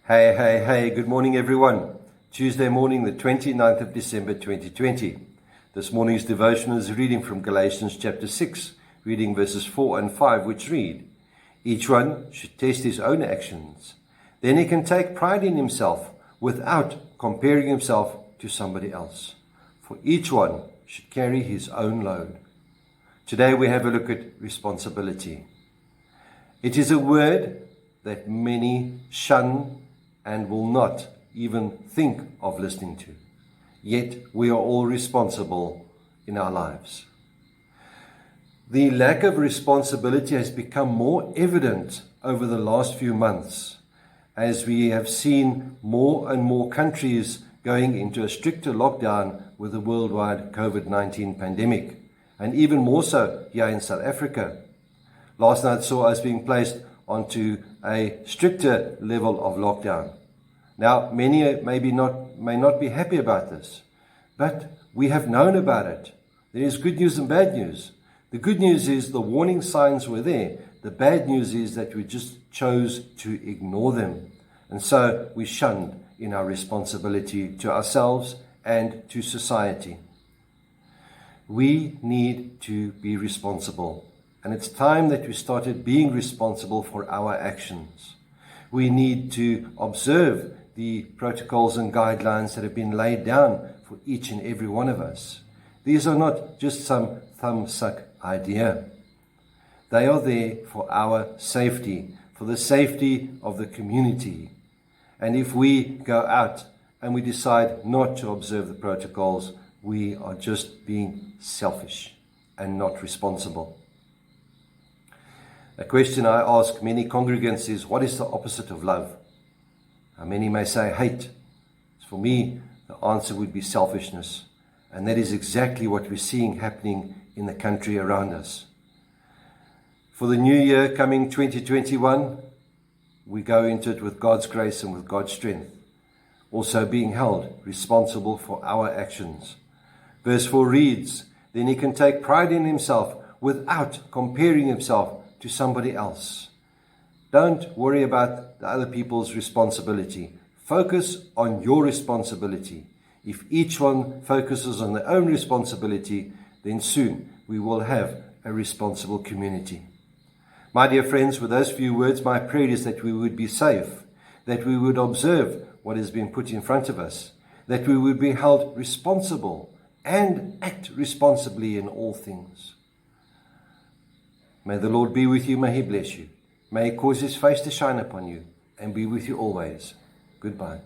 Hey, good morning everyone. Tuesday morning, the 29th of December 2020. This morning's devotional is reading from Galatians chapter 6, reading verses 4 and 5, which read, "Each one should test his own actions. Then he can take pride in himself without comparing himself to somebody else. For each one should carry his own load." Today we have a look at responsibility. It is a word that many shun and will not even think of listening to. Yet we are all responsible in our lives. The lack of responsibility has become more evident over the last few months as we have seen more and more countries going into a stricter lockdown with the worldwide COVID-19 pandemic, and even more so here in South Africa. Last night saw us being placed onto a stricter level of lockdown. Now, many may not be happy about this, but we have known about it. There is good news and bad news. The good news is the warning signs were there. The bad news is that we just chose to ignore them. And so we shunned in our responsibility to ourselves and to society. We need to be responsible. And it's time that we started being responsible for our actions. We need to observe the protocols and guidelines that have been laid down for each and every one of us. These are not just some thumbsuck idea. They are there for our safety, for the safety of the community. And if we go out and we decide not to observe the protocols, we are just being selfish and not responsible. A question I ask many congregants is, what is the opposite of love? Now, many may say hate. For me, the answer would be selfishness. And that is exactly what we're seeing happening in the country around us. For the new year coming 2021, we go into it with God's grace and with God's strength, also being held responsible for our actions. Verse 4 reads, "Then he can take pride in himself without comparing himself to somebody else." Don't worry about the other people's responsibility. Focus on your responsibility. If each one focuses on their own responsibility, then soon we will have a responsible community. My dear friends, with those few words, my prayer is that we would be safe, that we would observe what has been put in front of us, that we would be held responsible and act responsibly in all things. May the Lord be with you. May he bless you. May he cause his face to shine upon you and be with you always. Goodbye.